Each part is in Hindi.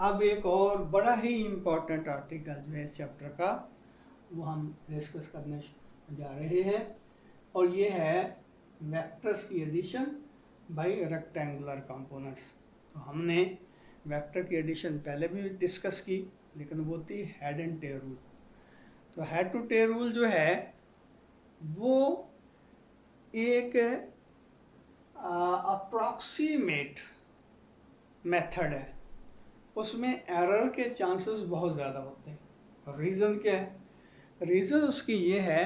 अब एक और बड़ा ही इम्पोर्टेंट आर्टिकल जो है इस चैप्टर का वो हम डिस्कस करने जा रहे हैं, और ये है वेक्टर्स की एडिशन बाय रेक्टेंगुलर कंपोनेंट्स। तो हमने वेक्टर की एडिशन पहले भी डिस्कस की, लेकिन वो थी हेड एंड टेल रूल। तो हेड टू टेल रूल जो है वो एक अप्रॉक्सीमेट मेथड है, उसमें एरर के चांसेस बहुत ज़्यादा होते हैं। रीज़न क्या है? रीज़न उसकी ये है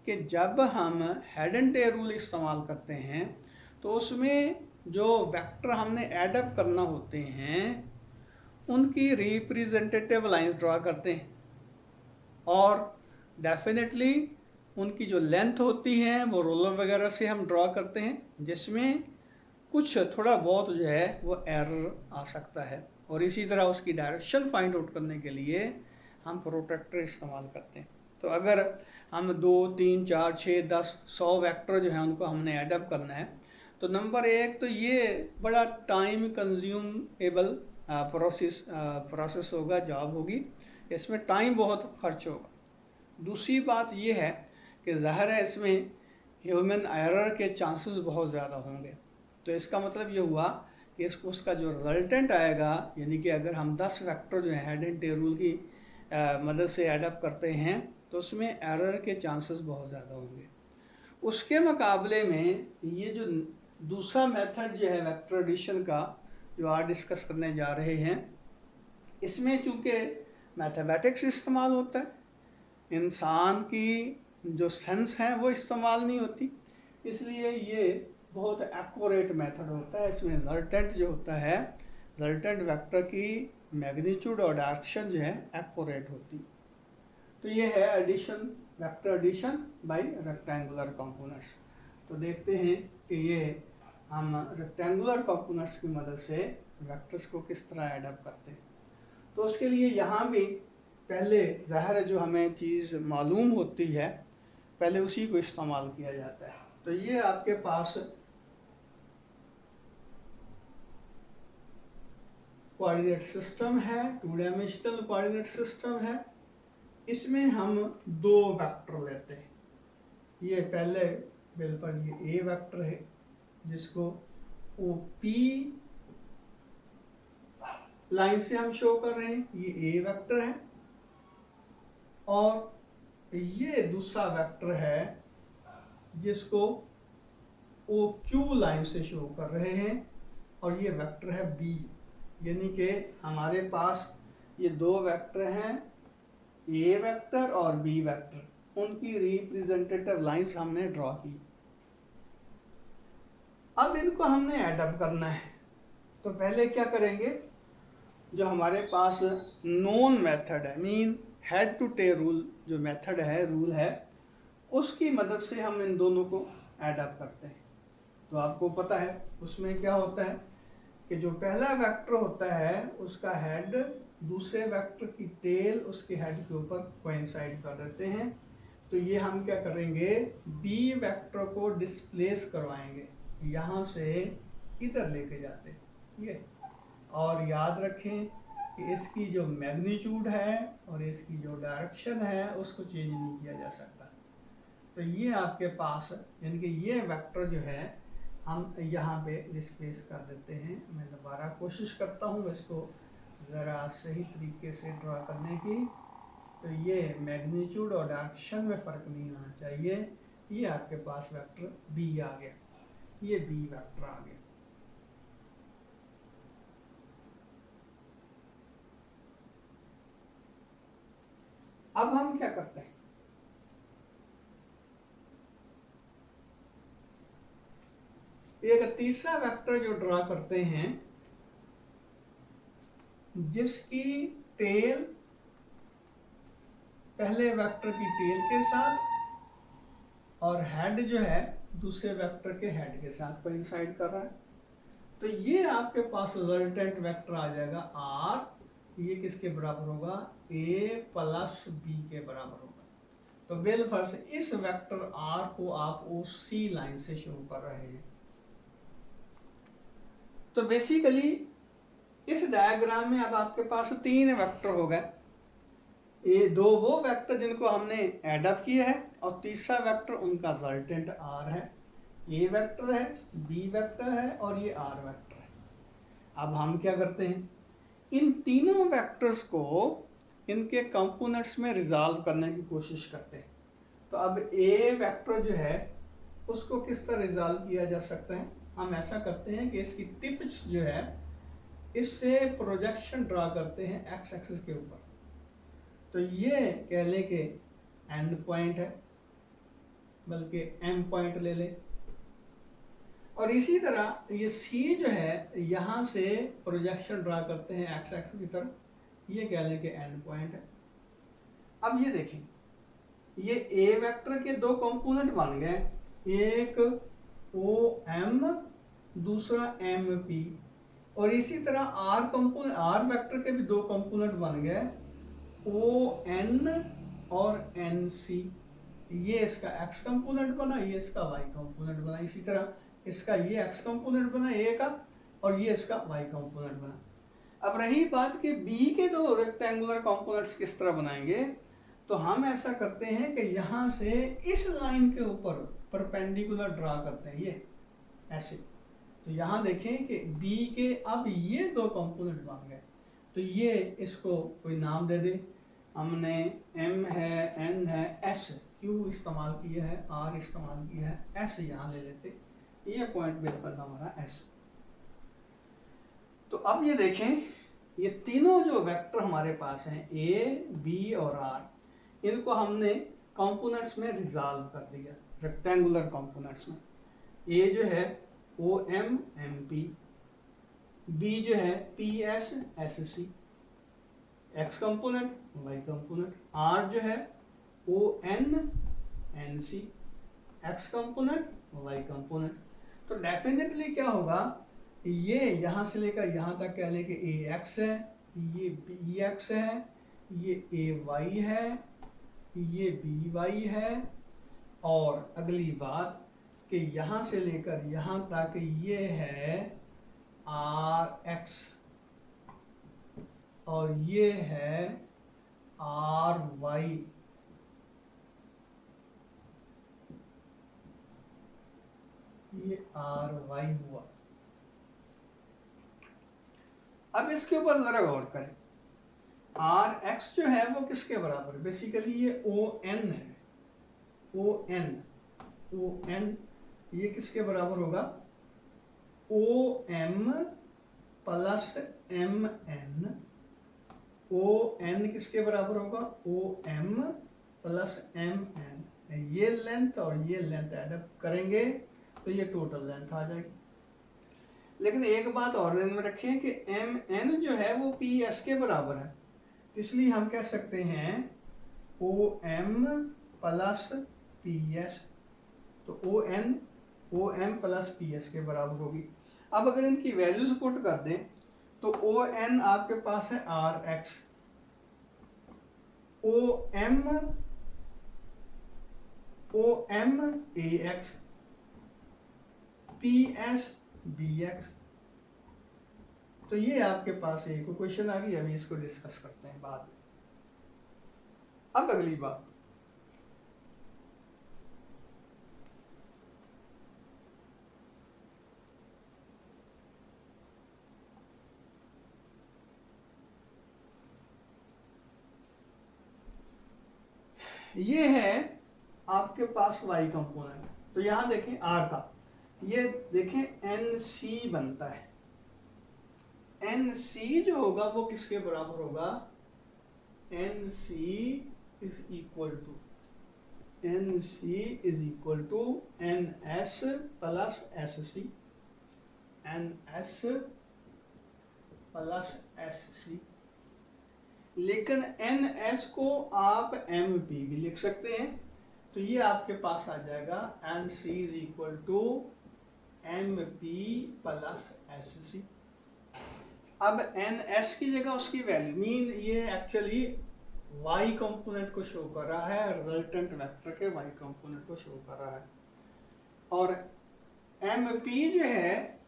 कि जब हम हेड एंड टेल रूल इस्तेमाल करते हैं तो उसमें जो वेक्टर हमने एडअप करना होते हैं उनकी रिप्रेजेंटेटिव लाइंस ड्रा करते हैं, और डेफिनेटली उनकी जो लेंथ होती है वो रोलर वगैरह से हम ड्रा करते हैं, जिसमें कुछ थोड़ा बहुत जो है वो एरर आ सकता है। और इसी तरह उसकी डायरेक्शन फाइंड आउट करने के लिए हम प्रोट्रैक्टर इस्तेमाल करते हैं। तो अगर हम 2, 3, 4, 6, 10, 100 वेक्टर जो है उनको हमने एडअप करना है, तो नंबर एक तो ये बड़ा टाइम कंज्यूमेबल प्रोसेस होगा, जॉब होगी, इसमें टाइम बहुत खर्च होगा। दूसरी बात ये है कि ज़ाहिर है इसमें ह्यूमन एरर के चांसेस बहुत ज़्यादा होंगे। तो इसका मतलब ये हुआ कि उसका जो रिजल्टेंट आएगा, यानी कि अगर हम 10 वेक्टर जो है हेड एंड टेल रूल की मदद से एडअप करते हैं तो उसमें एरर के चांसेस बहुत ज़्यादा होंगे। उसके मुकाबले में ये जो दूसरा मेथड जो है वेक्टर एडिशन का, जो आज डिस्कस करने जा रहे हैं, इसमें चूँकि मैथमेटिक्स इस्तेमाल होता है, इंसान की जो सेंस है वो इस्तेमाल नहीं होती, इसलिए ये बहुत एक्यूरेट मेथड होता है। इसमें रिजल्टेंट जो होता है, रिजल्टेंट वेक्टर की मैग्नीट्यूड और डायरेक्शन जो है एक्यूरेट होती। तो ये है addition, vector addition by rectangular components. तो देखते हैं कि ये हम रेक्टेंगुलर कंपोनेंट्स की मदद से वेक्टर्स को किस तरह एडअप करते हैं। तो उसके लिए यहाँ भी पहले ज़ाहिर है जो हमें चीज़ मालूम होती है पहले उसी को इस्तेमाल किया जाता है। तो ये आपके पास कोऑर्डिनेट सिस्टम है, 2 डायमेंशनल कोऑर्डिनेट सिस्टम है। इसमें हम 2 वेक्टर लेते हैं। ये पहले बिल पर ये ए वेक्टर है जिसको ओ पी लाइन से हम शो कर रहे हैं, ये ए वेक्टर है। और ये दूसरा वेक्टर है जिसको ओ क्यू लाइन से शो कर रहे हैं, और ये वेक्टर है बी। यानी कि हमारे पास ये 2 वेक्टर हैं, ए वेक्टर और बी वेक्टर, उनकी रिप्रेजेंटेटिव लाइंस हमने ड्रॉ की। अब इनको हमने एडअप करना है। तो पहले क्या करेंगे, जो हमारे पास नोन मेथड है, mean head to tail rule जो मेथड है, रूल है, उसकी मदद से हम इन दोनों को एडअप करते हैं। तो आपको पता है उसमें क्या होता है कि जो पहला वेक्टर होता है उसका हेड दूसरे वेक्टर की टेल उसके हेड के ऊपर कोइंसाइड कर देते हैं। तो ये हम क्या करेंगे, बी वेक्टर को डिस्प्लेस करवाएंगे, यहाँ से इधर लेके जाते हैं ये। और याद रखें कि इसकी जो मैग्नीट्यूड है और इसकी जो डायरेक्शन है उसको चेंज नहीं किया जा सकता। तो ये आपके पास यानी कि ये वेक्टर जो है हम यहाँ पे डिस्प्लेस कर देते हैं। मैं दोबारा कोशिश करता हूँ इसको ज़रा सही तरीके से ड्रा करने की। तो ये मैग्नीट्यूड और डायरेक्शन में फ़र्क नहीं आना चाहिए। ये आपके पास वेक्टर बी आ गया, ये बी वेक्टर आ गया। अब हम क्या करते हैं, एक तीसरा वेक्टर जो ड्रा करते हैं जिसकी टेल पहले वेक्टर की टेल के साथ और हेड जो है दूसरे वेक्टर के हेड के साथ कोइंसाइड कर रहा है। तो ये आपके पास रिजल्टेंट वेक्टर आ जाएगा आर। ये किसके बराबर होगा, ए प्लस बी के बराबर होगा। तो बिल फर्ज इस वेक्टर आर को आप उसी लाइन से शो कर रहे हैं। तो बेसिकली इस डायग्राम में अब आपके पास 3 वेक्टर हो गए। ये 2 वो वेक्टर जिनको हमने एडअप किया है और तीसरा वेक्टर उनका रिजल्टेंट आर है। ए वेक्टर है, बी वेक्टर है और ये आर वेक्टर है। अब हम क्या करते हैं, इन तीनों वेक्टर्स को इनके कंपोनेंट्स में रिजॉल्व करने की कोशिश करते हैं। तो अब ए वेक्टर जो है उसको किस तरह रिजॉल्व किया जा सकता है, हम ऐसा करते हैं कि इसकी टिप जो है इससे प्रोजेक्शन ड्रा करते हैं एक्स एक्सिस के ऊपर। तो ये कह लें कि एंड पॉइंट है, बल्कि एम पॉइंट ले लें। और इसी तरह ये सी जो है यहाँ से प्रोजेक्शन ड्रा करते हैं एक्स एक्सिस की तरफ, ये कह लें कि एंड पॉइंट है। अब ये देखें, ये ए वेक्टर के 2 कंपोनेंट बन गए, एक ओ एम, दूसरा एम पी। और इसी तरह आर कंपोनेंट, आर वेक्टर के भी 2 कंपोनेंट बन गए, ओ एन और एन सी। ये इसका एक्स कंपोनेंट बना, ये इसका वाई कंपोनेंट बना। इसी तरह इसका ये एक्स कंपोनेंट बना ए का और ये इसका वाई कंपोनेंट बना। अब रही बात कि बी के 2 रेक्टेंगुलर कंपोनेंट्स किस तरह बनाएंगे, तो हम ऐसा करते हैं कि यहाँ से इस लाइन के ऊपर परपेंडिकुलर ड्रा करते हैं, ये ऐसे। तो यहाँ देखें कि बी के अब ये 2 कंपोनेंट बन गए, तो ये इसको कोई नाम दे दे। हमने एम है, एन है, एस, क्यू इस्तेमाल किया है, आर इस्तेमाल किया है, एस यहाँ ले लेते। ये पॉइंट बिल्कुल हमारा एस। तो अब ये देखें, ये तीनों जो वेक्टर हमारे पास हैं ए, बी और आर, इनको हमने कंपोनेंट्स में रिजॉल्व कर दिया, रेक्टेंगुलर कंपोनेंट्स में। ए जो है O M M P, B जो है P S S C, X component Y component, R जो है O N N C, X component Y component. तो डेफिनेटली क्या होगा, ये यहाँ से लेकर यहाँ तक कह लें कि ए एक्स है, ये बी एक्स है, ये ए वाई है, ये बी वाई है। और अगली बात कि यहाँ से लेकर यहाँ तक ये है आर एक्स और ये है आर वाई। ये आर वाई हुआ। अब इसके ऊपर जरा गौर करें, आर एक्स जो है वो किसके बराबर है, बेसिकली ये ओ एन है, ओ एन, ओ एन ये किसके बराबर होगा, O M plus M N. O N किसके बराबर होगा, O M plus M N. ये लेंथ और ये लेंथ एडअप करेंगे तो ये टोटल लेंथ आ जाएगी। लेकिन एक बात और ध्यान में रखें कि एम एन जो है वो पी एस के बराबर है, इसलिए हम कह सकते हैं O M plus P S. तो O M plus P S के बराबर होगी। अब अगर इनकी वैल्यूज पुट कर दें तो ओ एन आपके पास है R X, O M A X, P S B X. तो ये आपके पास एक क्वेश्चन आ गई, अभी इसको डिस्कस करते हैं बाद में। अब अगली बात, ये है आपके पास y कंपोनेंट। तो यहां देखें r का, ये देखें एन सी बनता है। एन सी जो होगा वो किसके बराबर होगा, N C is equal to N S plus S C, N S plus S C. लेकिन एन एस को आप एम पी भी लिख सकते हैं, तो ये आपके पास आ जाएगा N C is equal to M P plus S C. अब एन एस की जगह उसकी वैल्यू मीन, ये एक्चुअली वाई कंपोनेंट को शो कर रहा है, रिजल्टेंट वेक्टर के वाई कंपोनेंट को शो कर रहा है। और एम पी जो है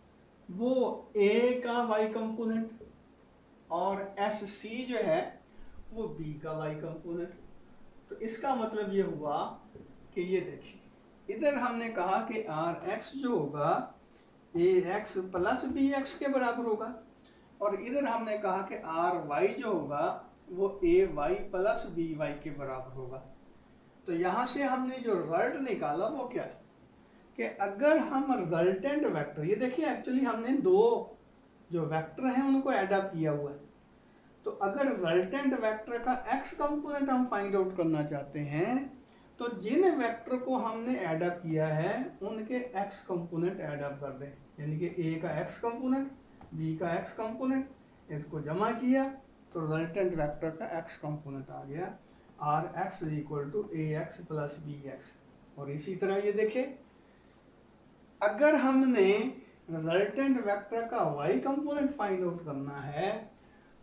वो ए का वाई कंपोनेंट और एस सी जो है वो बी का वाई कंपोनेंट। तो इसका मतलब ये हुआ कि ये देखिए इधर हमने कहा कि आर एक्स जो होगा ए एक्स प्लस बी एक्स के बराबर होगा, और इधर हमने कहा कि आर वाई जो होगा वो ए वाई प्लस बी वाई के बराबर होगा। तो यहाँ से हमने जो रिजल्ट निकाला वो क्या है कि अगर हम रिजल्टेंट वेक्टर, ये देखिए एक्चुअली हमने दो जो वेक्टर हैं उनको ऐड अप किया हुआ है, तो अगर रिजल्टेंट वेक्टर का एक्स कंपोनेंट हम फाइंड आउट करना चाहते हैं तो जिन वेक्टर को हमने ऐड अप किया है उनके एक्स कंपोनेंट ऐड अप कर दें, यानी कि ए का एक्स कंपोनेंट, बी का एक्स कंपोनेंट, इसको जमा किया तो रिजल्टेंट वेक्टर का एक्स कंपोनेंट आ गया R X is equal to A X plus B X. और इसी तरह ये देखें अगर हमने रिजल्टेंट वेक्टर का y कंपोनेंट फाइंड आउट करना है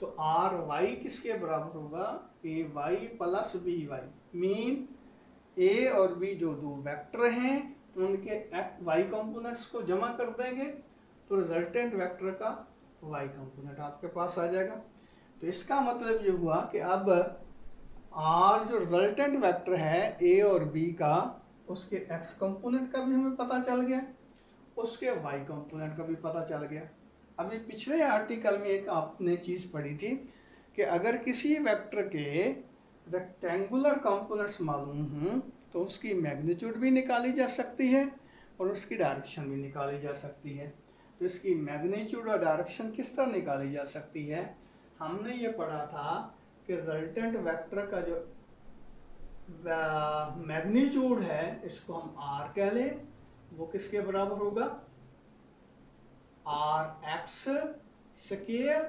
तो आर वाई किसके बराबर होगा A Y plus B Y, mean A और बी जो दो वेक्टर हैं उनके y कंपोनेंट्स को जमा कर देंगे तो रिजल्टेंट वेक्टर का y कंपोनेंट आपके पास आ जाएगा। तो इसका मतलब ये हुआ कि अब r जो रिजल्टेंट वेक्टर है a और b का उसके x कंपोनेंट का भी हमें पता चल गया, उसके y कंपोनेंट का भी पता चल गया। अभी पिछले आर्टिकल में एक आपने चीज़ पढ़ी थी कि अगर किसी वेक्टर के रेक्टेंगुलर कंपोनेंट्स मालूम हों तो उसकी मैग्नीट्यूड भी निकाली जा सकती है और उसकी डायरेक्शन भी निकाली जा सकती है। तो इसकी मैग्नीट्यूड और डायरेक्शन किस तरह निकाली जा सकती है, हमने ये पढ़ा था कि रिजल्टेंट वेक्टर का जो मैग्नीट्यूड है इसको हम आर कह लें, वो किसके बराबर होगा R X square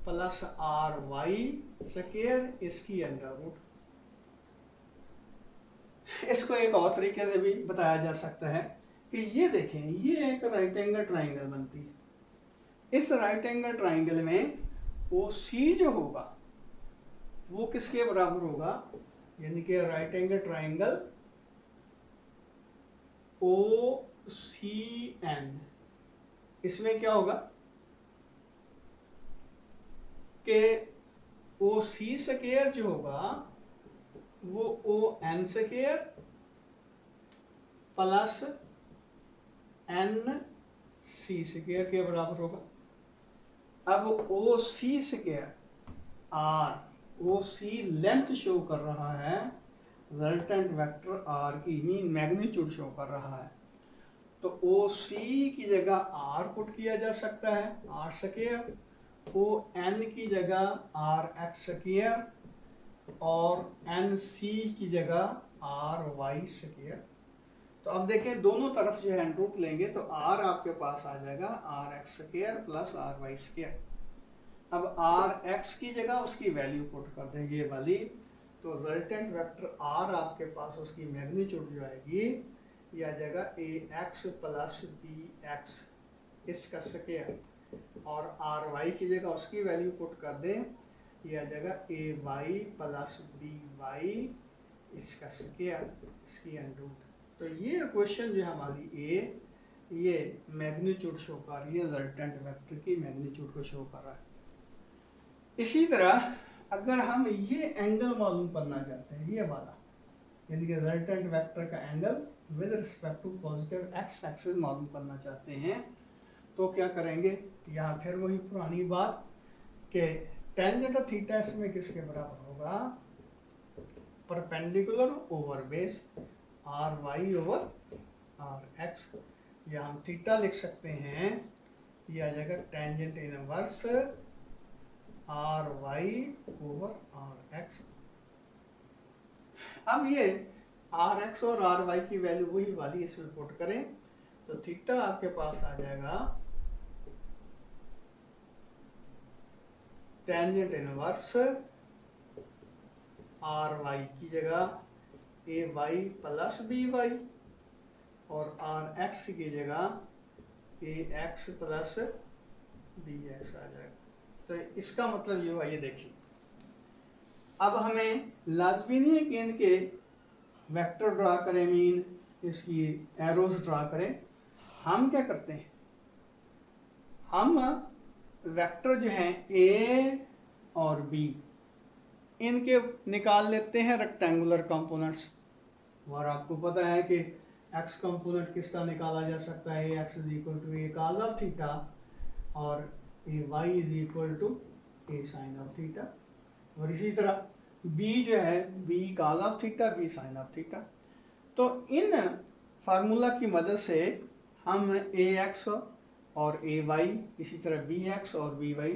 plus R Y square इसकी अंडर रूट। इसको एक और तरीके से भी बताया जा सकता है कि ये देखें ये एक राइट एंगल ट्राइंगल बनती है, इस राइट एंगल ट्राइंगल में ओ सी जो होगा वो किसके बराबर होगा, यानी कि right angle triangle O C N, इसमें क्या होगा कि ओ सी स्क्वायर जो होगा वो O N square plus N C square के बराबर होगा। अब O C square R, O C length show कर रहा है, रिजल्टेंट वेक्टर आर की मीन मैग्नीट्यूड शो कर रहा है, तो ओ सी की जगह आर पुट किया जा सकता है आर स्क्वायर, ओ एन की जगह आर एक्स स्क्वायर और एन सी की जगह आर वाई स्क्वायर। तो अब देखें दोनों तरफ जो है रूट लेंगे तो आर आपके पास आ जाएगा R X square plus R Y square. अब आर एक्स की जगह उसकी वैल्यू पुट कर दें ये वाली, तो रिजल्टेंट वेक्टर आर आपके पास उसकी मैग्नीट्यूड जो आएगी ये आ जाएगा A X plus B x इसका स्क्वायर, और आर वाई की जगह उसकी वैल्यू पुट कर दें ये आ जाएगा ए वाई प्लस बी वाई इसका स्क्वायर इसकी अंडरूट। तो ये क्वेश्चन जो हमारी ये मैग्नीट्यूड शो कर रही है, रिजल्टेंट वेक्टर की मैग्नीट्यूड को शो कर रहा है। इसी तरह अगर हम ये एंगल मालूम करना चाहते हैं ये वाला, यानी कि रिजल्टेंट वेक्टर का angle with respect to positive X axis मालूम करना चाहते हैं तो क्या करेंगे, यहाँ फिर वही पुरानी बात कि टेंजेंट ऑफ थीटा इसमें किसके बराबर होगा perpendicular over base R Y over R X, या हम थीटा लिख सकते हैं ये आ जाएगा tangent inverse R Y over R X. अब ये आर एक्स और आर वाई की वैल्यू वही वाली इसमें पुट करें तो थीटा आपके पास आ जाएगा टेंजेंट इनवर्स आर वाई की जगह ए वाई प्लस बी वाई और आर एक्स की जगह ए एक्स प्लस बी एक्स आ जाएगा। तो इसका मतलब ये हुआ, ये देखिए अब हमें लाजमी नहीं है कि इनके वेक्टर ड्रा करें, मीन इसकी एरोज ड्रा करें। हम क्या करते हैं, हम वेक्टर जो हैं ए और बी, इनके निकाल लेते हैं रेक्टेंगुलर कंपोनेंट्स। और आपको पता है कि एक्स कंपोनेंट किस तरह निकाला जा सकता है, X is equal to A cos of theta और A Y is equal to A sine of theta. और इसी तरह बी जो है B cos of theta B sine of theta. तो इन फार्मूला की मदद से हम ए एक्स और ए वाई, इसी तरह बी एक्स और बी वाई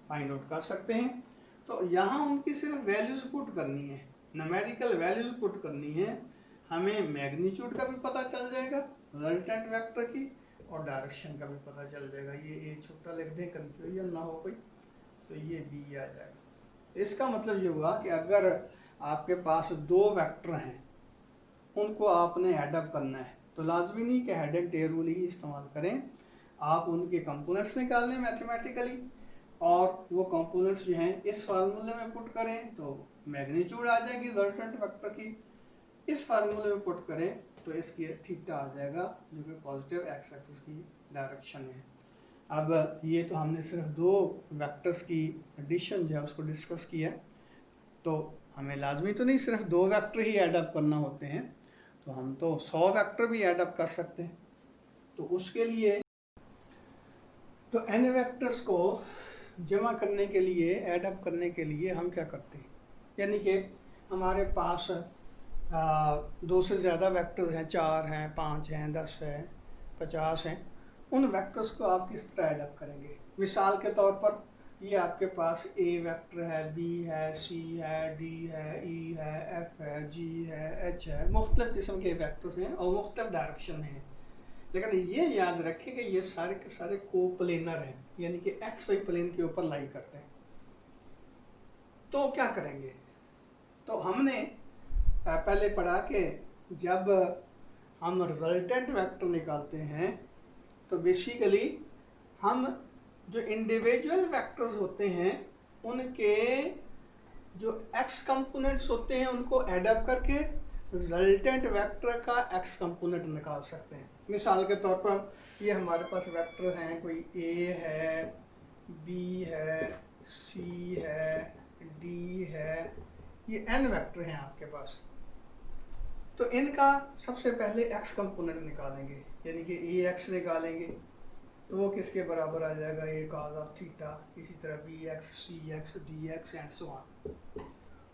फाइंड आउट कर सकते हैं। तो यहाँ उनकी सिर्फ वैल्यूज पुट करनी है, न्यूमेरिकल वैल्यूज पुट करनी है। हमें मैग्नीट्यूड का भी पता चल जाएगा रिजल्टेंट वेक्टर की, और डायरेक्शन का भी पता चल जाएगा। ये ए छोटा लिख दें, कंफ्यूजन ना हो कोई, तो ये बी आ जाएगा। इसका मतलब ये हुआ कि अगर आपके पास दो वेक्टर हैं, उनको आपने एडअप करना है, तो लाजमी नहीं कि हेड एंड टेल रूल ही इस्तेमाल करें। आप उनके कंपोनेंट्स निकाल लें मैथमेटिकली, और वो कंपोनेंट्स जो हैं इस फार्मूले में पुट करें तो मैग्नीट्यूड आ जाएगी रिजल्टेंट वेक्टर की। इस फार्मूले में पुट करें तो इसकी थीटा आ जाएगा, जो कि पॉजिटिव एक्स एक्सिस की डायरेक्शन है। अब ये तो हमने सिर्फ दो वेक्टर्स की एडिशन जो है उसको डिस्कस किया, तो हमें लाजमी तो नहीं सिर्फ दो वेक्टर ही एडअप करना होते हैं, तो हम तो 100 वेक्टर भी एडअप कर सकते हैं। तो उसके लिए तो एन वेक्टर्स को जमा करने के लिए, एडअप करने के लिए हम क्या करते हैं, यानी कि हमारे पास दो से ज़्यादा वेक्टर्स हैं, 4 हैं, 5 हैं, 10 हैं, 50 हैं। उन वेक्टर्स को आप किस तरह एडअप करेंगे? मिसाल के तौर पर ये आपके पास ए वेक्टर है, बी है, सी है, डी है, ई है, एफ है, जी है, एच है, मुख्तलिफ किस्म के वेक्टर्स हैं और मुख्तलिफ डायरेक्शन में हैं। लेकिन ये याद रखें कि ये सारे के सारे कोप्लेनर हैं, यानी कि एक्स वाई प्लेन के ऊपर लाई करते हैं। तो क्या करेंगे? तो हमने पहले पढ़ा कि जब हम रिजल्टेंट वेक्टर निकालते हैं तो बेसिकली हम जो इंडिविजुअल वेक्टर्स होते हैं उनके जो एक्स कंपोनेंट्स होते हैं उनको एडअप करके रिजल्टेंट वेक्टर का एक्स कंपोनेंट निकाल सकते हैं। मिसाल के तौर पर ये हमारे पास वेक्टर हैं, कोई ए है, बी है, सी है, डी है, ये एन वेक्टर हैं आपके पास। तो इनका सबसे पहले एक्स कंपोनेंट निकालेंगे, यानी कि ए एक्स निकालेंगे, तो वो किसके बराबर आ जाएगा, ए कॉस ऑफ थीटा। इसी तरह B X, C X, D X and so on.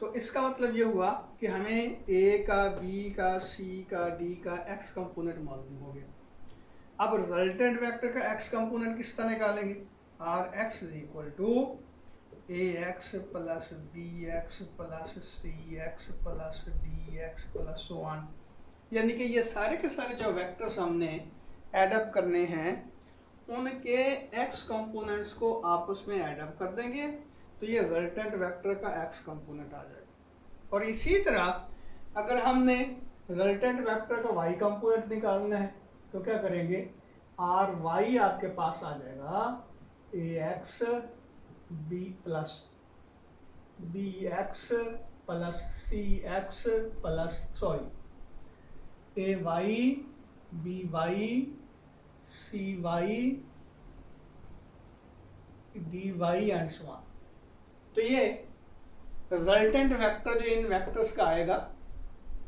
तो इसका मतलब ये हुआ कि हमें ए का, बी का, सी का, डी का एक्स कंपोनेंट मालूम हो गया। अब रिजल्टेंट वेक्टर का एक्स कंपोनेंट किस तरह निकालेंगे? R X is equal to A X plus B X plus C X plus D X plus so on. यानी कि ये सारे के सारे जो वेक्टर्स हमने एडअप करने हैं उनके एक्स कंपोनेंट्स को आपस में एडअप कर देंगे, तो ये रिजल्टेंट वेक्टर का एक्स कंपोनेंट आ जाएगा। और इसी तरह अगर हमने रिजल्टेंट वेक्टर का वाई कंपोनेंट निकालना है तो क्या करेंगे? आर वाई आपके पास आ जाएगा A X B plus B X plus C X plus A Y B Y C Y D Y and so on. तो ये रिजल्टेंट वेक्टर जो इन वेक्टर्स का आएगा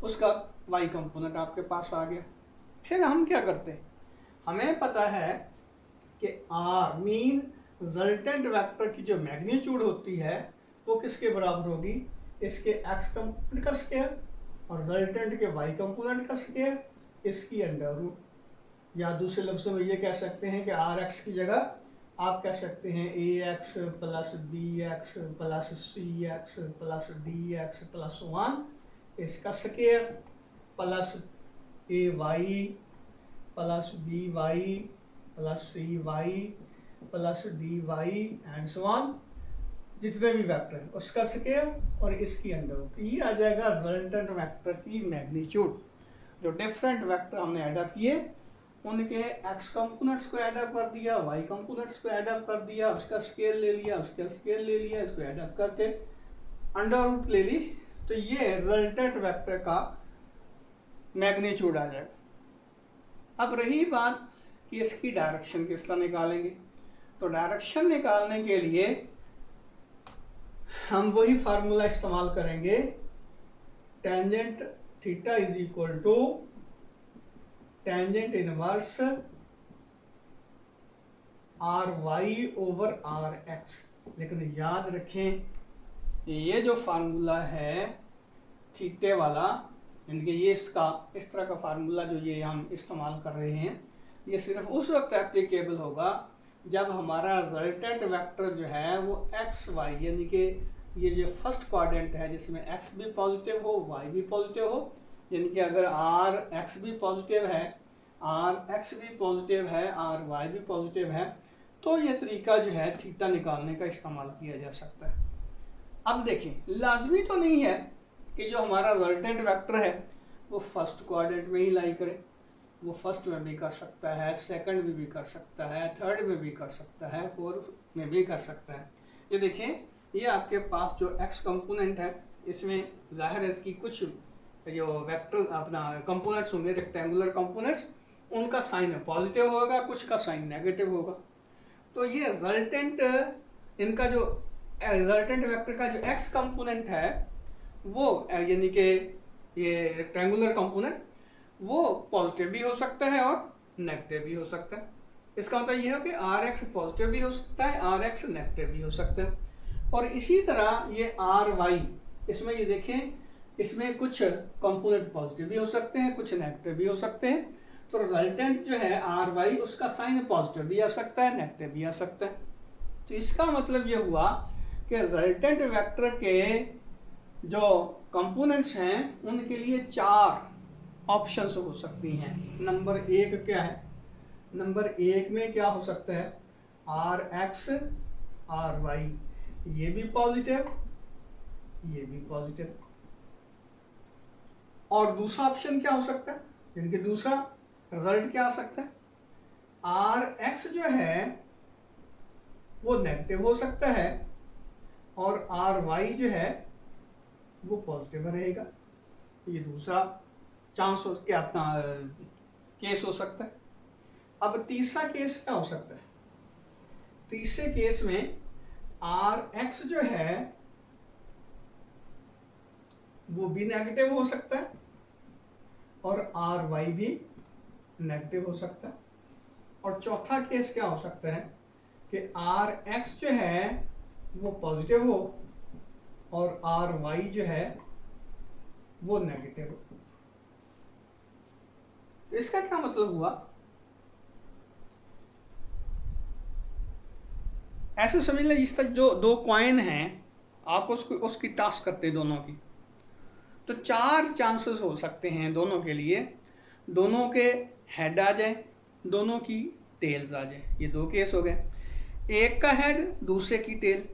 उसका वाई कंपोनेंट आपके पास आ गया। फिर हम क्या करते हैं? हमें पता है कि आर मीन रिजल्टेंट वेक्टर की जो मैग्नीट्यूड होती है वो किसके बराबर होगी? इसके एक्स कंपोनेंट का स्क्वायर और रिजल्टेंट के वाई कंपोनेंट का स्क्वायर, इसकी अंडर रूट। या दूसरे लफ्ज़ों में ये कह सकते हैं कि आर एक्स की जगह आप कह सकते हैं A X plus B X plus C X plus D X plus 1 इसका square plus A Y plus B Y plus C Y plus D Y and so on, जितने भी वेक्टर हैं उसका स्क्वायर और इसकी अंडर रूट। ये आ जाएगा रिजल्टेंट वेक्टर की मैग्नीट्यूड। जो डिफरेंट वेक्टर हमने एडअप किए उनके एक्स कंपोनेंट्स को एडअप कर दिया, वाई कंपोनेंट्स को एडअप कर दिया, उसका स्केल ले लिया, उसका स्केल ले लिया, इसको एडअप करके अंडर रूट ले ली, तो ये रिजल्टेंट वेक्टर का मैग्नीट्यूड आ जाएगा। अब रही बात कि इसकी डायरेक्शन किस तरह निकालेंगे, तो डायरेक्शन निकालने के लिए हम वही फार्मूला इस्तेमाल करेंगे, tangent theta is equal to tangent inverse R Y over R X. लेकिन याद रखें ये जो फार्मूला है थीटे वाला, यानी कि ये इसका इस तरह का फार्मूला जो ये हम इस्तेमाल कर रहे हैं, ये सिर्फ उस वक्त एप्लीकेबल होगा जब हमारा रिजल्टेंट वेक्टर जो है वो एक्स वाई, यानी कि ये जो फर्स्ट क्वाड्रेंट है जिसमें एक्स भी पॉजिटिव हो वाई भी पॉजिटिव हो, यानी कि अगर आर एक्स भी पॉजिटिव है, आर एक्स भी पॉजिटिव है, आर वाई भी पॉजिटिव है, तो ये तरीका जो है थीटा निकालने का इस्तेमाल किया जा सकता है। अब देखें, लाजमी तो नहीं है कि जो हमारा रिजल्टेंट वेक्टर है वो फर्स्ट क्वाड्रेंट में ही लाई करे, वो फर्स्ट में भी कर सकता है, सेकंड में भी कर सकता है, थर्ड में भी कर सकता है, फोर्थ में भी कर सकता है। ये देखें, ये आपके पास जो एक्स कंपोनेंट है इसमें जाहिर है इसकी कुछ जो वेक्टर अपना कंपोनेंट्स होंगे, रेक्टेंगुलर कंपोनेंट्स, उनका साइन पॉजिटिव होगा, कुछ का साइन नेगेटिव होगा। तो ये रिजल्टेंट इनका जो रिजल्टेंट वेक्टर का जो एक्स कंपोनेंट है वो यानी कि ये रेक्टेंगुलर कंपोनेंट वो पॉजिटिव भी हो सकता है और नेगेटिव भी हो सकता है। इसका मतलब ये है कि आर एक्स पॉजिटिव भी हो सकता है, आर एक्स नेगेटिव भी हो सकता है। और इसी तरह ये आर वाई, इसमें ये देखें, इसमें कुछ कंपोनेंट पॉजिटिव भी हो सकते हैं, कुछ नेगेटिव भी हो सकते हैं। तो रिजल्टेंट जो है आर वाई, उसका साइन पॉजिटिव भी आ सकता है, नेगेटिव भी आ सकता है। तो इसका मतलब ये हुआ कि रिजल्टेंट वेक्टर के जो कंपोनेंट्स हैं उनके लिए 4 ऑप्शंस हो सकती हैं। नंबर 1 क्या है? नंबर 1 में क्या हो सकता है? आर एक्स आर वाई, ये भी पॉजिटिव, ये भी पॉजिटिव। और दूसरा ऑप्शन क्या हो सकता है? जिनके दूसरा रिजल्ट क्या आ सकता है? आर एक्स जो है वो नेगेटिव हो सकता है और आर वाई जो है वो पॉजिटिव रहेगा। ये दूसरा चांस हो क्या अपना केस हो सकता है। अब तीसरा केस क्या हो सकता है? तीसरे केस में आर एक्स जो है वो भी नेगेटिव हो सकता है और आर वाई भी नेगेटिव हो सकता है। और चौथा केस क्या हो सकता है कि आर एक्स जो है वो पॉजिटिव हो और आर वाई जो है वो नेगेटिव हो। इसका क्या मतलब हुआ? ऐसे समझ लें जिस तक जो 2 कॉइन हैं, आप उसकी टास्क करते हैं दोनों की, तो 4 चांसेस हो सकते हैं दोनों के लिए। दोनों के हेड आ जाए, दोनों की टेल्स आ जाए। ये 2 केस हो गए, एक का हेड दूसरे की टेल,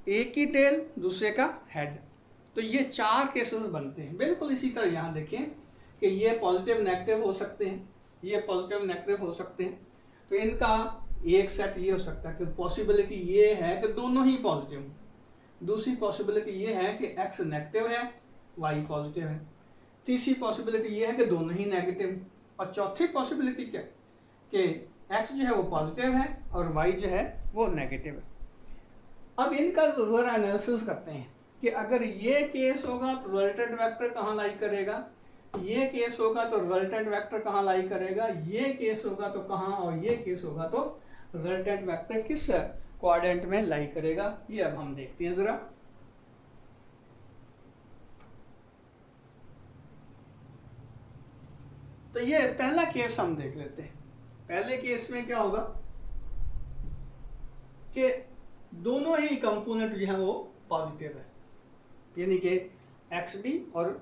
एक की टेल दूसरे का हेड। तो ये 4 केसेस बनते हैं। बिल्कुल इसी तरह यहाँ देखें कि ये पॉजिटिव नेगेटिव हो सकते हैं, ये पॉजिटिव नेगेटिव हो सकते हैं। तो इनका एक सेट ये हो सकता है कि पॉसिबिलिटी ये है कि दोनों ही पॉजिटिव हों। दूसरी पॉसिबिलिटी ये है कि एक्स नेगेटिव है, वाई पॉजिटिव है। तीसरी पॉसिबिलिटी ये है कि दोनों ही नेगेटिव। और चौथी पॉसिबिलिटी क्या कि एक्स जो है वो पॉजिटिव है और वाई जो है वो नेगेटिव है। अब इनका जरा एनालिसिस करते हैं कि अगर ये केस होगा तो रिजल्टेंट वेक्टर कहाँ लाई करेगा, ये केस होगा तो रिजल्टेंट वेक्टर कहाँ लाई करेगा, ये केस होगा तो कहाँ, और ये केस होगा तो रिजल्टेंट वेक्टर किस क्वाड्रेंट में लाई करेगा। ये अब हम देखते हैं जरा। तो ये पहला केस हम देख लेते हैं। पहले केस में क्या होगा कि दोनों ही कंपोनेंट जो है वो पॉजिटिव है, यानी कि एक्स भी और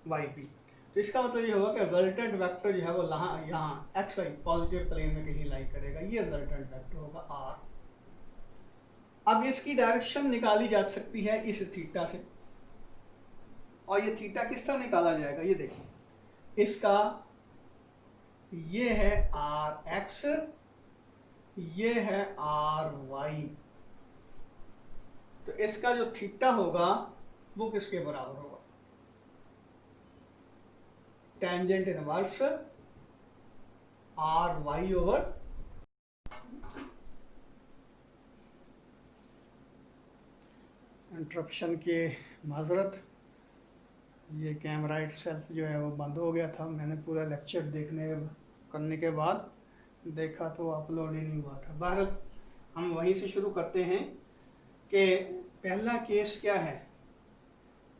वाई भी। तो इसका मतलब ये होगा कि रिजल्टेंट वेक्टर जो है वो यहाँ एक्स वाई पॉजिटिव प्लेन में कहीं लाई करेगा। ये रिजल्टेंट वेक्टर होगा आर। अब इसकी डायरेक्शन निकाली जा सकती है इस थीटा से, और ये थीटा किस तरह निकाला जाएगा? ये देखिए, इसका ये है आर एक्स, ये है आर वाई। तो इसका जो थीटा होगा वो किसके बराबर होगा? Tangent inverse R Y over interruption के माजरत। ये कैमरा इटसेल्फ जो है वो बंद हो गया था। मैंने पूरा लेक्चर करने के बाद देखा तो अपलोड ही नहीं हुआ था। बहरहाल हम वहीं से शुरू करते हैं कि पहला केस क्या है।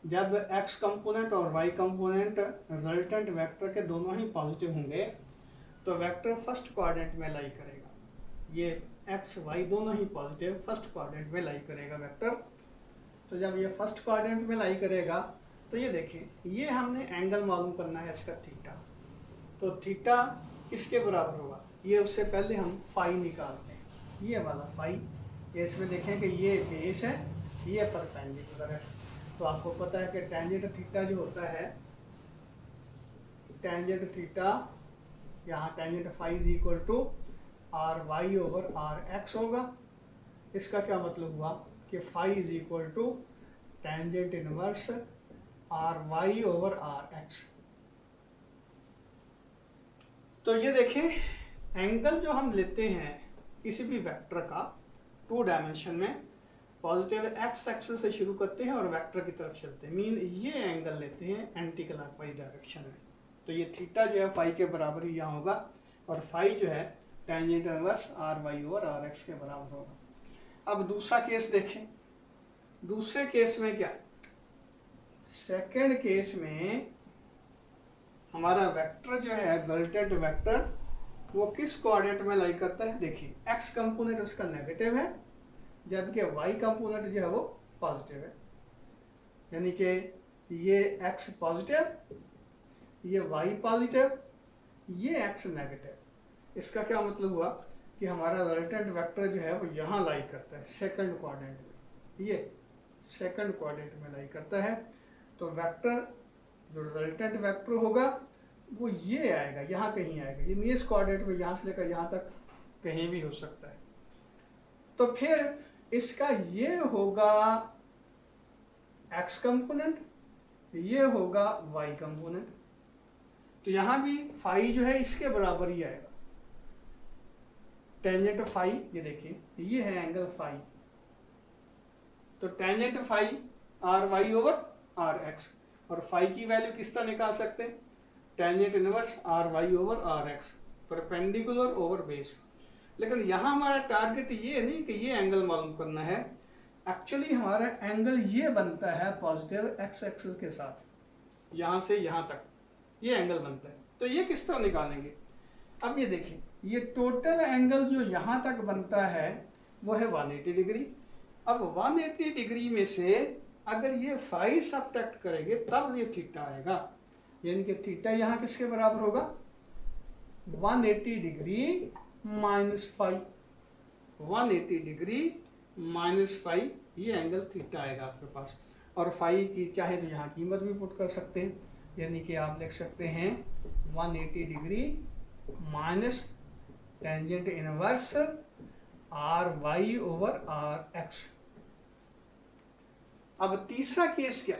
जब x कंपोनेंट और y कंपोनेंट रिजल्टेंट वेक्टर के दोनों ही पॉजिटिव होंगे तो वेक्टर फर्स्ट क्वाड्रेंट में लाई करेगा। ये x y दोनों ही पॉजिटिव फर्स्ट क्वाड्रेंट में लाई करेगा वेक्टर। तो जब ये फर्स्ट क्वाड्रेंट में लाई करेगा तो ये देखें, ये हमने एंगल मालूम करना है इसका थीटा। तो थीटा किसके बराबर होगा, ये उससे पहले हम फाई निकालते हैं। ये वाला फाई, ये इसमें देखें कि ये बेस है, ये परपेंडिकुलर है। तो आपको पता है कि टेंजेंट थीटा जो होता है, टेंजेंट थीटा, यहाँ tangent phi is equal to R Y over R X होगा। इसका क्या मतलब हुआ कि phi is equal to tangent inverse R Y over R X. तो ये देखें, एंगल जो हम लेते हैं किसी भी वेक्टर का 2 डायमेंशन में, पॉजिटिव एक्स एक्सिस से शुरू करते हैं और वेक्टर की तरफ चलते हैं। मीन ये एंगल लेते हैं एंटी क्लॉकवाइज डायरेक्शन में। तो ये थीटा जो है फाई के बराबर ही यहाँ होगा और फाई जो है tangent inverse R Y over R X के बराबर होगा। अब दूसरा केस देखें। दूसरे केस में क्या, सेकेंड केस में हमारा वेक्टर जो है रिजल्टेंट वेक्टर वो किस कोऑर्डिनेट में लाई करता है। देखिए, एक्स कंपोनेंट उसका नेगेटिव है जबकि वाई कंपोनेंट जो है वो पॉजिटिव है। यानी कि ये एक्स पॉजिटिव, ये वाई पॉजिटिव, ये एक्स नेगेटिव। इसका क्या मतलब हुआ कि हमारा रिजल्टेंट वेक्टर जो है वो यहाँ लाई करता है सेकंड क्वाड्रेंट में। ये सेकंड क्वाड्रेंट में लाई करता है। तो वेक्टर जो रिजल्टेंट वेक्टर होगा वो ये आएगा, यहाँ कहीं आएगा। ये नियरेस्ट कोऑर्डिनेट में यहाँ से लेकर यहाँ तक कहीं भी हो सकता है। तो फिर इसका ये होगा x कंपोनेंट, ये होगा y कंपोनेंट। तो यहाँ भी फाई जो है इसके बराबर ही आएगा। टेंजेंट फाई, ये देखिए ये है एंगल फाई। तो tangent phi R Y over R X, और फाई की वैल्यू किस तरह निकाल सकते हैं, tangent inverse R Y over R X, perpendicular over base. लेकिन यहाँ हमारा टारगेट ये नहीं कि ये एंगल मालूम करना है। एक्चुअली हमारा एंगल ये बनता है पॉजिटिव एक्स एक्सिस के साथ, यहाँ से यहाँ तक ये एंगल बनता है। तो ये किस तरह निकालेंगे। अब ये देखिए, ये टोटल एंगल जो यहाँ तक बनता है वो है 180 डिग्री। अब 180 डिग्री में से अगर ये फाई सब्ट्रैक्ट करेंगे तब ये थीटा आएगा। यानी कि थीटा यहाँ किसके बराबर होगा, 180 degree minus phi. 180 degree minus phi, ये एंगल थीटा आएगा आपके पास। और फाई की चाहे तो यहाँ कीमत भी पुट कर सकते हैं। यानी कि आप लिख सकते हैं 180 degree minus tangent inverse R Y over R X. अब तीसरा केस क्या,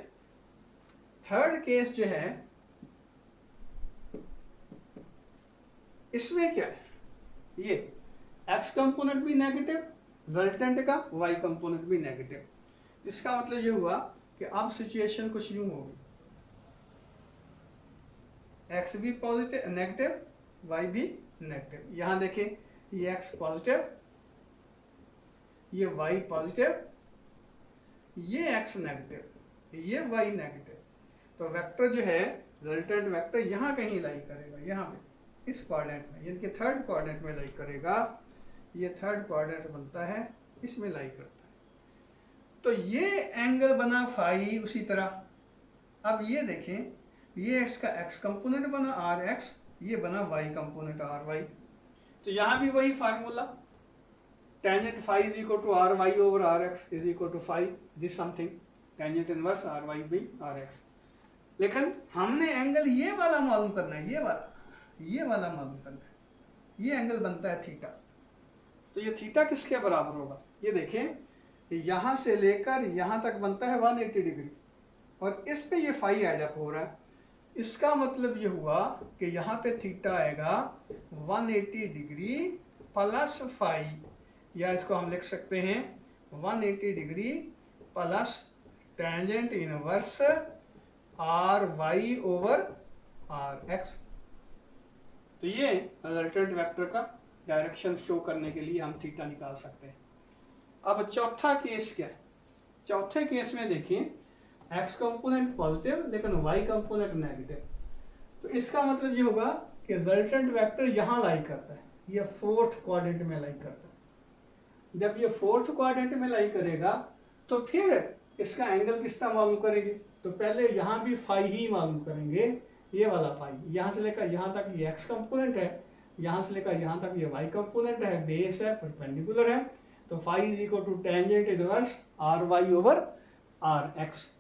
थर्ड केस जो है, इसमें क्या है, ये x कंपोनेंट भी नेगेटिव, रिजल्टेंट का y कंपोनेंट भी नेगेटिव। इसका मतलब ये हुआ कि अब सिचुएशन कुछ यूं होगी, x भी पॉजिटिव नेगेटिव, y भी नेगेटिव। यहां देखें, ये x पॉजिटिव, ये y पॉजिटिव, ये x नेगेटिव, ये y नेगेटिव। तो वेक्टर जो है रिजल्टेंट वेक्टर यहाँ कहीं लाई करेगा, यहाँ पे इस कोऑर्डिनेट में, यानी कि थर्ड कोऑर्डिनेट में लाई करेगा। ये थर्ड कोऑर्डिनेट बनता है, इसमें लाई करता है। तो ये एंगल बना फाई। उसी तरह अब ये देखें, ये इसका x कंपोनेंट बना आर एक्स, ये बना y कंपोनेंट आर वाई। तो यहाँ भी वही formula, tangent phi is equal to R Y over R X is equal to phi this something, tangent inverse R Y by R X. लेकिन हमने एंगल ये वाला मालूम करना है, ये वाला मालूम करना है। ये एंगल बनता है थीटा। तो ये थीटा किसके बराबर होगा, ये देखें, यहाँ से लेकर यहाँ तक बनता है 180 डिग्री और इस पे ये फाई ऐड अप हो रहा है। इसका मतलब ये हुआ कि यहाँ पे थीटा आएगा 180 डिग्री प्लस फाई, या इसको हम लिख सकते हैं 180 degree plus tangent inverse R Y over R X. तो ये रिजल्टेंट वेक्टर का डायरेक्शन शो करने के लिए हम थीटा निकाल सकते हैं। अब चौथा केस क्या है? चौथे केस में देखिए एक्स कंपोनेंट पॉजिटिव लेकिन वाई कंपोनेंट नेगेटिव। तो इसका मतलब ये होगा कि रिजल्टेंट वेक्टर यहाँ लाई करता है, ये फोर्थ क्वाड्रेंट में लाई करता है। जब ये फोर्थ क्वाड्रेंट में लाई करेगा तो फिर इसका एंगल किसका मालूम करेंगे? तो पहले यहाँ भी फाई ही मालूम करेंगे, ये वाला फाई। यहाँ से लेकर यहाँ तक ये एक्स कंपोनेंट है, यहाँ से लेकर यहाँ तक ये वाई कंपोनेंट है, बेस है, परपेंडिकुलर है। तो phi is equal to tangent inverse R Y over R X.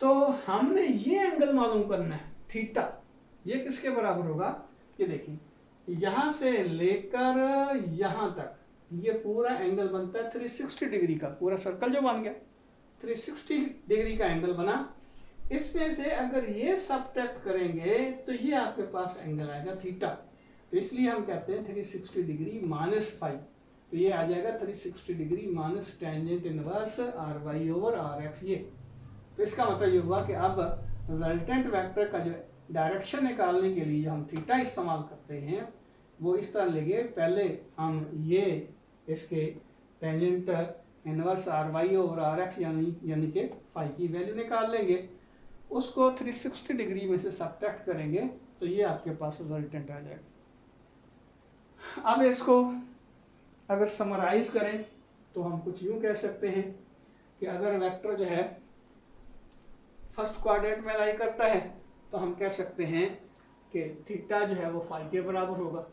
तो हमने ये एंगल मालूम करना है थीटा, ये किसके बराबर होगा? ये देखिए यहां से लेकर यहां तक ये पूरा एंगल बनता है 360 डिग्री का, पूरा सर्कल जो बन गया 360 डिग्री का एंगल बना। इसमें से अगर ये सबट्रैक्ट करेंगे तो ये आपके पास एंगल आएगा थीटा। तो इसलिए हम कहते हैं 360 डिग्री माइनस फाइव। तो ये आ जाएगा 360 degree minus tangent inverse R Y over R X. ये तो इसका मतलब ये हुआ कि अब रिजल्टेंट वेक्टर का जो डायरेक्शन निकालने के लिए हम थीटा इस्तेमाल करते हैं वो इस तरह लेंगे। पहले हम ये इसके tangent inverse R Y over R X यानी कि फाई की वैल्यू निकाल लेंगे, उसको 360 डिग्री में से सबट्रैक्ट करेंगे तो ये आपके पास रिजल्टेंट आ जाएगा। अब इसको अगर समराइज करें तो हम कुछ यूँ कह सकते हैं कि अगर वेक्टर जो है फर्स्ट क्वाड्रेंट में लाई करता है तो हम कह सकते हैं कि थीटा जो है वो फाई के बराबर होगा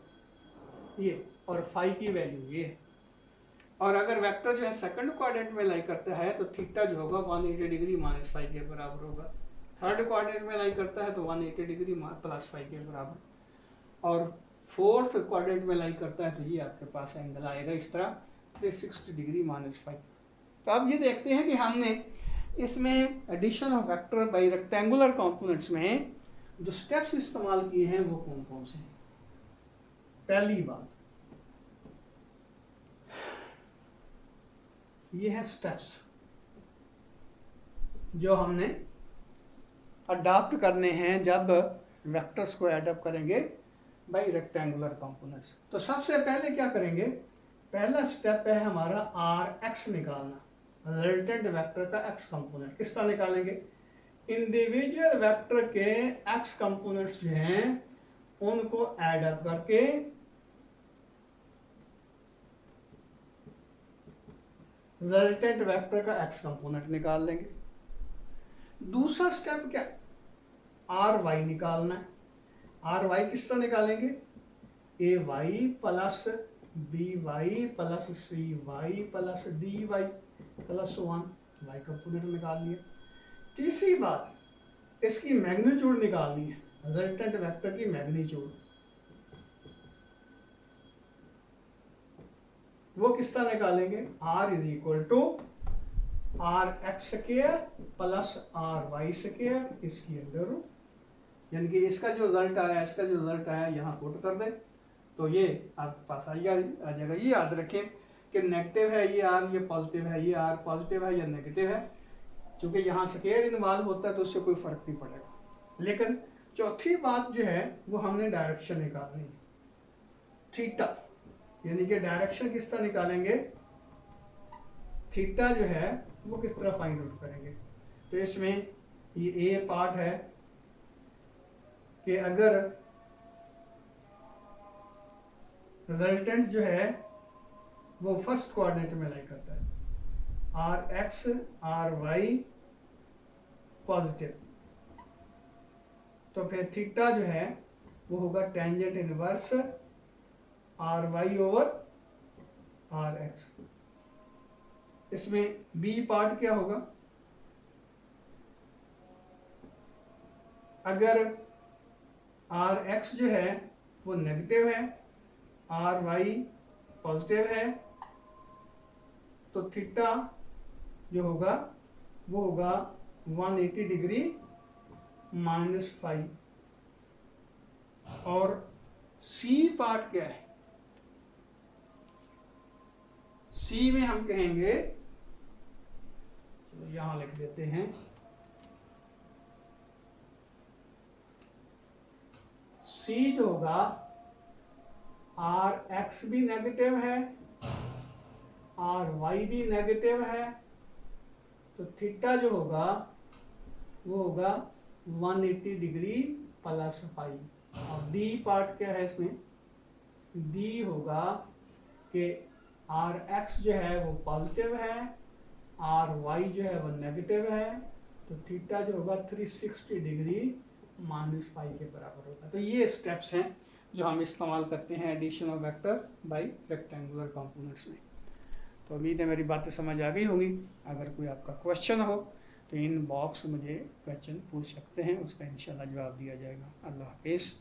ये, और फाई की वैल्यू ये। और अगर वेक्टर जो है सेकंड क्वाड्रेंट में लाई करता है तो थीटा जो होगा 180 डिग्री माइनस फाई के बराबर होगा। थर्ड क्वाड्रेंट में लाई करता है तो 180 डिग्री प्लस फाई के बराबर, और फोर्थ क्वाड्रेंट में लाई करता है तो ये आपके पास एंगल आएगा इस तरह 360 डिग्री माइनस फाइव। तो अब ये देखते हैं कि हमने इसमें addition of vector by rectangular components में जो स्टेप्स इस्तेमाल किए हैं वो कौन कौन से हैं। पहली बात ये है स्टेप्स जो हमने अडॉप्ट करने हैं जब वेक्टर्स को एडअप करेंगे बाय रेक्टेंगुलर कंपोनेंट्स। तो सबसे पहले क्या करेंगे, पहला स्टेप है हमारा आर एक्स निकालना, रिजल्टेंट वेक्टर का एक्स कंपोनेंट। किस तरह निकालेंगे? इंडिविजुअल वेक्टर के एक्स कंपोनेंट्स जो हैं उनको ऐड अप करके रिजल्टेंट वेक्टर का एक्स कंपोनेंट निकाल लेंगे। दूसरा स्टेप क्या? आर वाई निकालना है। आर वाई किस तरह निकालेंगे? A Y plus B Y plus C Y plus D Y plus 1 Y component निकाल लिया। तीसरी बात इसकी मैग्नीट्यूड निकालनी है, रिजल्टेंट वेक्टर की मैग्नीट्यूड। वो किस तरह निकालेंगे? R is equal to R X square plus R Y square इसकी अंडर रूट, यानी कि इसका जो रिजल्ट आया इसका जो रिजल्ट आया यहाँ पुट कर दे तो ये आपके पास आ जाएगा। ये याद रखें कि नेगेटिव है ये आर, ये पॉजिटिव है ये आर, पॉजिटिव है या नेगेटिव है। क्योंकि यहाँ स्क्वायर इन्वॉल्व होता है तो उससे कोई फर्क नहीं पड़ेगा। लेकिन चौथी बात जो है वो हमने डायरेक्शन निकालनी है थीटा, यानी कि डायरेक्शन किस तरह निकालेंगे, थीटा जो है वो किस तरह फाइंड आउट करेंगे। तो इसमें ये ए पार्ट है कि अगर रिजल्टेंट जो है वो फर्स्ट क्वाड्रेंट में लाई करता है, R X R Y positive, तो फिर थीटा जो है वो होगा tangent inverse R Y over R X. इसमें बी पार्ट क्या होगा? अगर आर एक्स जो है वो नेगेटिव है, आर वाई पॉजिटिव है, तो थीटा जो होगा वो होगा 180 डिग्री माइनस फाइव। और सी पार्ट क्या है? सी में हम कहेंगे यहाँ लिख देते हैं, सी जो होगा आर एक्स भी नेगेटिव है, आर वाई भी नेगेटिव है, तो थीटा जो होगा वो होगा 180 डिग्री प्लस फाइव। और डी पार्ट क्या है इसमें, डी होगा कि आर एक्स जो है वो पॉजिटिव है, आर वाई जो है वो नेगेटिव है, तो थीटा जो होगा 360 डिग्री -5 के बराबर होगा। तो ये स्टेप्स हैं जो हम इस्तेमाल करते हैं addition of vector by rectangular components में। तो उम्मीद है मेरी बातें समझ आ गई होंगी। अगर कोई आपका क्वेश्चन हो तो इन बॉक्स मुझे क्वेश्चन पूछ सकते हैं, उसका इंशाल्लाह जवाब दिया जाएगा। अल्लाह हाफिज़।